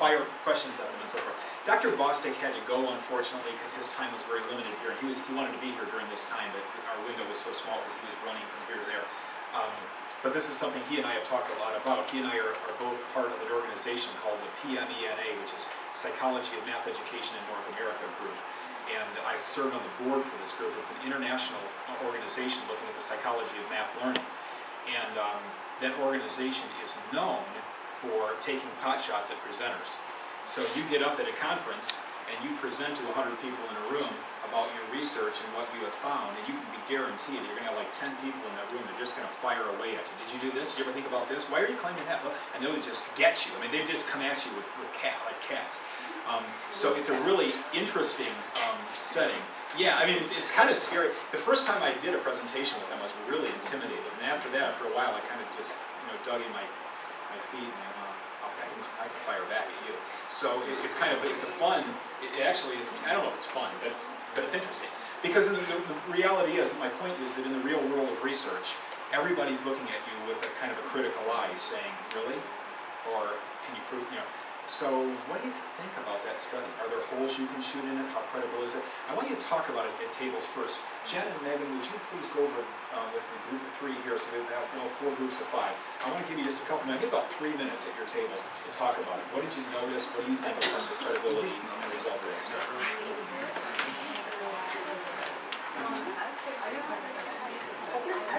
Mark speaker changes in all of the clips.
Speaker 1: fire questions at them and so forth. Dr. Bostic had to go, unfortunately, because his time was very limited here. He wanted to be here during this time, but our window was so small because he was running from here to there. But this is something he and I have talked a lot about. He and I are both part of an organization called the PMENA, which is Psychology of Math Education in North America group. And I serve on the board for this group. It's an international organization looking at the psychology of math learning. And that organization is known for taking pot shots at presenters. So you get up at a conference and you present to 100 people in a room about your research and what you have found, and you can be guaranteed you're going to have like 10 people in that room that are just going to fire away at you. Did you do this? Did you ever think about this? Why are you claiming that? Well, and they'll just get you. I mean, they just come at you like cats. So it's a really interesting setting. Yeah, I mean, it's kind of scary. The first time I did a presentation with them, I was really intimidated. And after that, after a while, I kind of just dug in my feet and I can fire back at you. So it's a fun, it actually is, I don't know if it's fun, but it's interesting. Because the reality is, my point is that in the real world of research, everybody's looking at you with a kind of a critical eye saying, really? Or can you prove, So what do you think about that study? Are there holes you can shoot in it? How credible is it? I want you to talk about it at tables first. Jen and Megan, would you please go over with the group of 3 here, so we have 4 groups of 5. I want to give you just a couple minutes, about 3 minutes at your table to talk about it. What did you notice? What do you think in terms of credibility and the results of that study?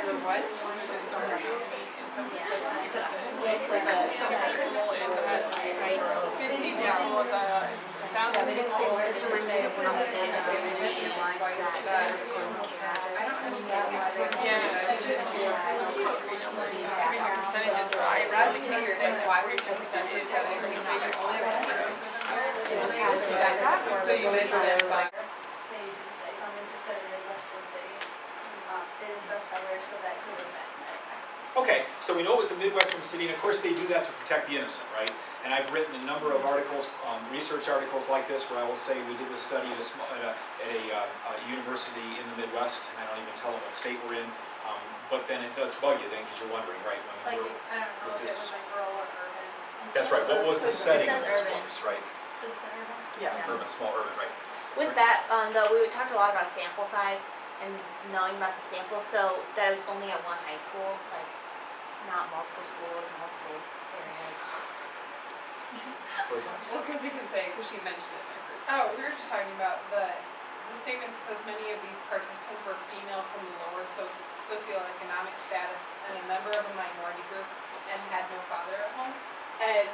Speaker 2: So what? Percentages, but I rather can't say why we do percentages have certain major so you measure that by
Speaker 3: they do say how many percent of Western City it is specified where, so that could have been.
Speaker 1: Okay, so we know it was a Midwestern city, and of course they do that to protect the innocent, right? And I've written a number of articles, research articles like this, where I will say we did this study at a university in the Midwest, and I don't even tell them what state we're in, but then it does bug you then, because you're wondering, right?
Speaker 3: Like, I don't know if it was like rural or urban.
Speaker 1: That's right, what was the setting of this
Speaker 3: urban.
Speaker 1: place, right?
Speaker 3: Is it urban?
Speaker 2: Yeah.
Speaker 1: Urban, small urban, right?
Speaker 4: With that, though, we talked a lot about sample size and knowing about the sample, so that it was only at one high school, like not multiple schools, multiple areas.
Speaker 2: Well, because you can say, because she mentioned it in her group. Oh, we were just talking about the statement that says many of these participants were female from the lower socioeconomic status and a member of a minority group and had no father at home. And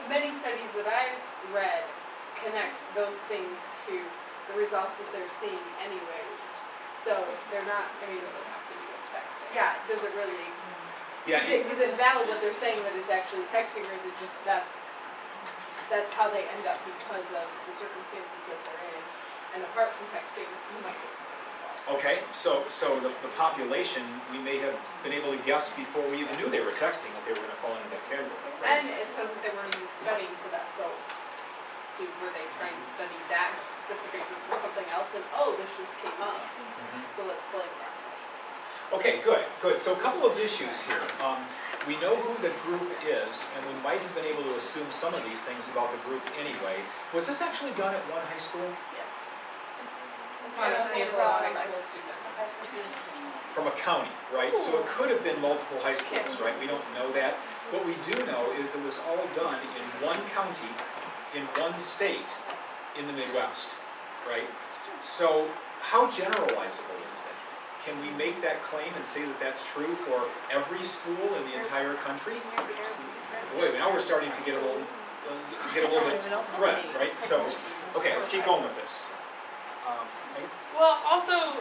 Speaker 2: many studies that I've read connect those things to the results that they're seeing anyways. So they're not, I mean, it doesn't have to do with texting. Yeah, does it really,
Speaker 1: Yeah.
Speaker 2: is it valid what they're saying that it's actually texting, or is it just that's how they end up because of the circumstances that they're in? And apart from texting, you might get the same result.
Speaker 1: Okay, so the population, we may have been able to guess before we even knew they were texting that they were going to fall into that category. Right?
Speaker 2: And it says that they weren't even studying for that, so were they trying to study that specifically for something else, and this just came up, so let's blame it on texting.
Speaker 1: Okay, good. So a couple of issues here. We know who the group is, and we might have been able to assume some of these things about the group anyway. Was this actually done at one high school?
Speaker 3: Yes.
Speaker 1: From a county, right? So it could have been multiple high schools, right? We don't know that. What we do know is it was all done in one county, in one state, in the Midwest, right? So how generalizable is that? Can we make that claim and say that that's true for every school in the entire country? Boy, now we're starting to get a little bit threat, right? So, okay, let's keep going with this.
Speaker 5: Well, also,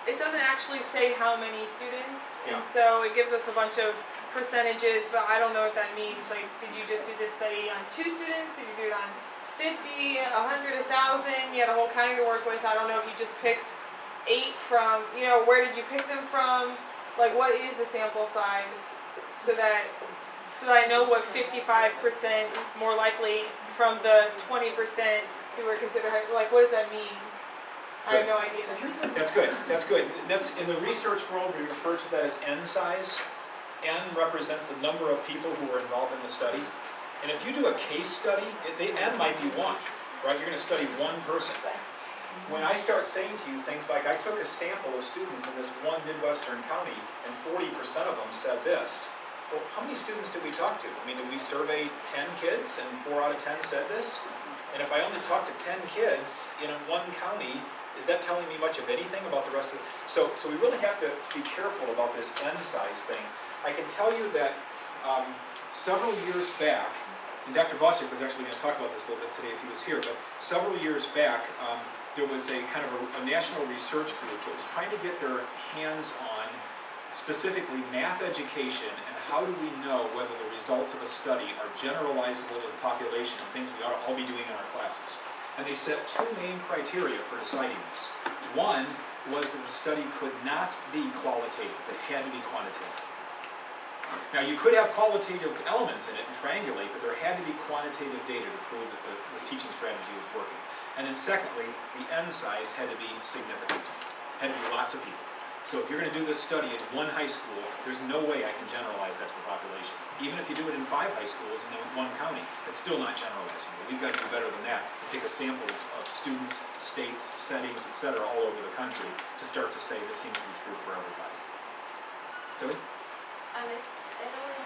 Speaker 5: it doesn't actually say how many students, and so it gives us a bunch of percentages, but I don't know what that means. Like, did you just do this study on 2 students? Did you do it on 50, 100, 1,000? You had a whole county to work with. I don't know if you just picked 8 from, where did you pick them from? Like, what is the sample size so that I know what 55% more likely from the 20% who were considered high school, like, what does that mean? I have no idea.
Speaker 1: That's good. That's in the research world, we refer to that as N size. N represents the number of people who were involved in the study. And if you do a case study, the N might be one, right? You're gonna study one person. When I start saying to you things like, I took a sample of students in this one Midwestern county, and 40% of them said this. Well, how many students did we talk to? I mean, did we survey 10 kids and 4 out of 10 said this? And if I only talked to 10 kids in one county, is that telling me much of anything about the rest of So we really have to be careful about this N size thing. I can tell you that several years back, and Dr. Bostic was actually going to talk about this a little bit today if he was here, but several years back, there was a kind of a national research group that was trying to get their hands on specifically math education and how do we know whether the results of a study are generalizable to the population of things we ought to all be doing in our classes. And they set two main criteria for deciding this. One was that the study could not be qualitative, it had to be quantitative. Now you could have qualitative elements in it and triangulate, but there had to be quantitative data to prove that this teaching strategy was working. And then secondly, the N size had to be significant, had to be lots of people. So if you're going to do this study in one high school, there's no way I can generalize that to the population. Even if you do it in 5 high schools in one county, it's still not generalizing. But we've got to do better than that, to take a sample of students, states, settings, etc., all over the country to start to say this seems to be true for everybody. So?
Speaker 4: I only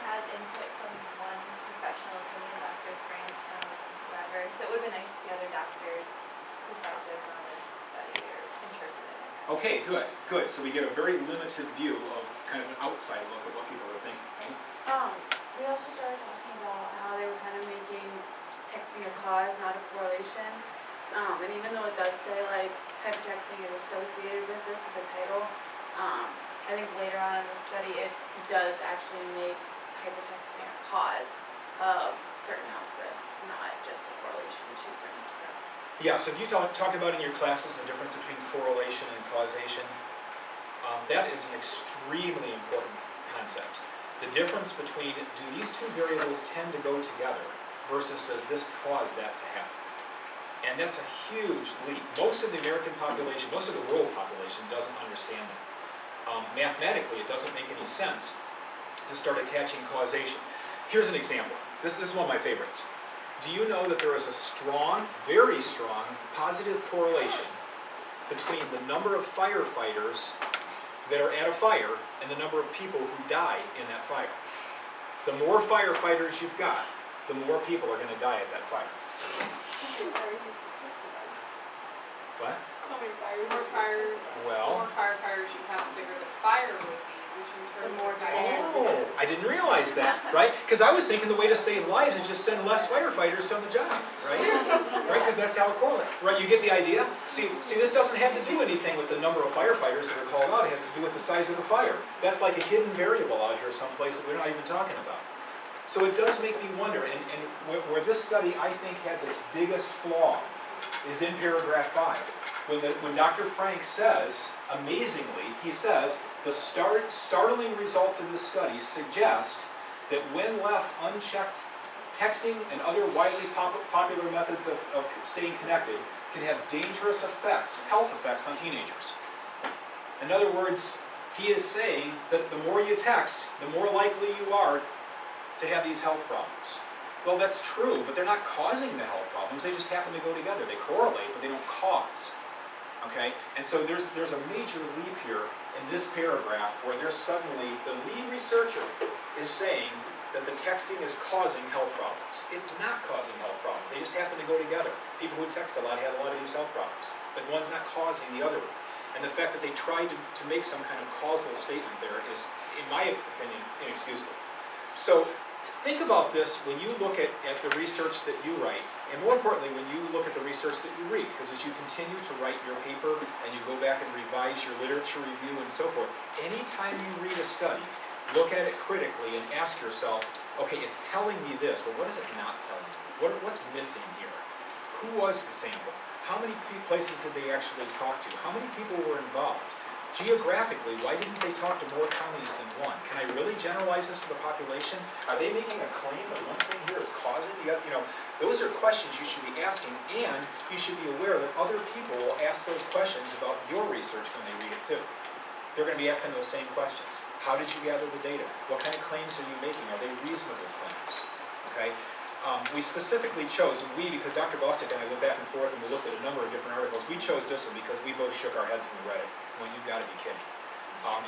Speaker 4: had input from one professional opinion, Dr. Frank, whoever, so it would have been nice to see other doctors' perspectives on this study or interpret it.
Speaker 1: Okay, good, good. So we get a very limited view of kind of an outside look at what people are thinking, right?
Speaker 6: We also started talking about how they were kind of making texting a cause, not a correlation. And even though it does say like hypertexting is associated with this in the title, I think later on in the study it does actually make hypertexting a cause of certain health risks, not just a correlation to certain health risks.
Speaker 1: Yeah, so if you talked about in your classes the difference between correlation and causation, that is an extremely important concept. The difference between, do these two variables tend to go together versus does this cause that to happen? And that's a huge leap. Most of the American population, most of the world population doesn't understand that. Mathematically, it doesn't make any sense to start attaching causation. Here's an example. This is one of my favorites. Do you know that there is a strong, very strong, positive correlation between the number of firefighters that are at a fire and the number of people who die in that fire? The more firefighters you've got, the more people are going to die at that fire. What?
Speaker 2: How many fires? More fires.
Speaker 1: Well,
Speaker 2: More firefighters you have, the bigger the fire would be, which in turn
Speaker 6: The more
Speaker 2: would
Speaker 6: diverse
Speaker 1: oh,
Speaker 6: it is.
Speaker 1: I didn't realize that, right? Because I was thinking the way to save lives is just send less firefighters on the job, right? Right, because that's how it correlates. Right, you get the idea? See, this doesn't have to do anything with the number of firefighters that are called out. It has to do with the size of the fire. That's like a hidden variable out here someplace that we're not even talking about. So it does make me wonder, and where this study, I think, has its biggest flaw is in paragraph 5. When Dr. Frank says, amazingly, he says, the startling results of this study suggest that when left unchecked, texting and other widely popular methods of staying connected can have dangerous effects, health effects on teenagers. In other words, he is saying that the more you text, the more likely you are to have these health problems. Well, that's true, but they're not causing the health problems. They just happen to go together. They correlate, but they don't cause. Okay? And so there's a major leap here in this paragraph where there's suddenly, the lead researcher is saying that the texting is causing health problems. It's not causing health problems. They just happen to go together. People who text a lot have a lot of these health problems, but one's not causing the other one. And the fact that they tried to make some kind of causal statement there is, in my opinion, inexcusable. So think about this when you look at the research that you write, and more importantly, when you look at the research that you read, because as you continue to write your paper and you go back and revise your literature review and so forth, anytime you read a study, look at it critically and ask yourself, okay, it's telling me this, but what is it not telling me? What's missing here? Who was the sample? How many places did they actually talk to? How many people were involved? Geographically, why didn't they talk to more counties than one? Can I really generalize this to the population? Are they making a claim that one thing here is causing the other? You know, those are questions you should be asking, and you should be aware that other people will ask those questions about your research when they read it too. They're going to be asking those same questions. How did you gather the data? What kind of claims are you making? Are they reasonable claims? Okay. We specifically chose, because Dr. Bostic and I went back and forth and we looked at a number of different articles, we chose this one because we both shook our heads when we read it. Well, you've got to be kidding.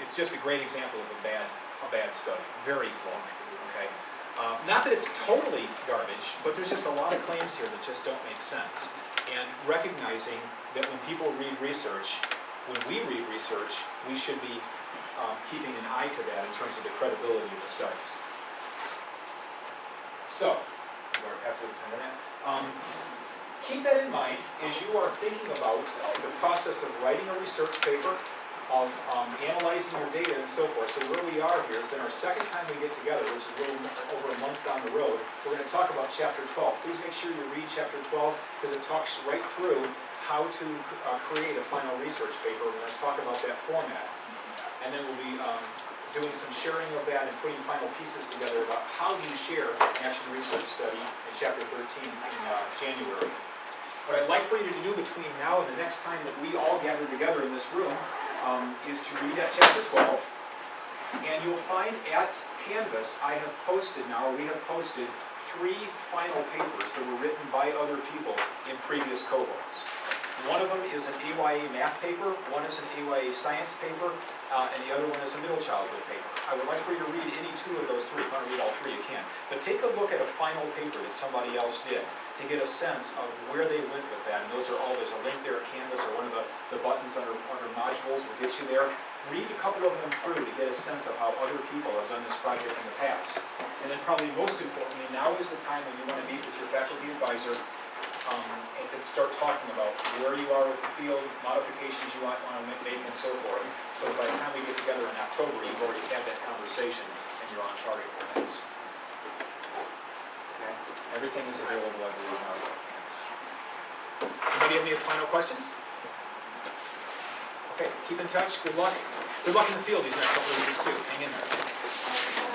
Speaker 1: It's just a great example of a bad study, very flawed, okay? Not that it's totally garbage, but there's just a lot of claims here that just don't make sense. And recognizing that when people read research, when we read research, we should be keeping an eye to that in terms of the credibility of the studies. So, I'm going to pass it over to that. Keep that in mind as you are thinking about the process of writing a research paper, of analyzing your data and so forth. So where we are here is in our second time we get together, which is a little over a month down the road, we're going to talk about Chapter 12. Please make sure you read Chapter 12 because it talks right through how to create a final research paper. We're going to talk about that format. And then we'll be doing some sharing of that and putting final pieces together about how do you share an action research study in Chapter 13 in January. What I'd like for you to do between now and the next time that we all gather together in this room is to read at Chapter 12. And you'll find at Canvas, we have posted 3 final papers that were written by other people in previous cohorts. One of them is an AYA math paper, one is an AYA science paper, and the other one is a middle childhood paper. I would like for you to read any 2 of those 3. If you want to read all 3, you can. But take a look at a final paper that somebody else did to get a sense of where they went with that. And there's a link there at Canvas, or one of the buttons under modules will get you there. Read a couple of them through to get a sense of how other people have done this project in the past. And then probably most importantly, now is the time when you want to meet with your faculty advisor and to start talking about where you are with the field, modifications you want to make, and so forth. So by the time we get together in October, you've already had that conversation and you're on target for things. Okay? Everything is available, I believe, now. Anybody have any final questions? Okay, keep in touch. Good luck. Good luck in the field these next couple of weeks too. Hang in there.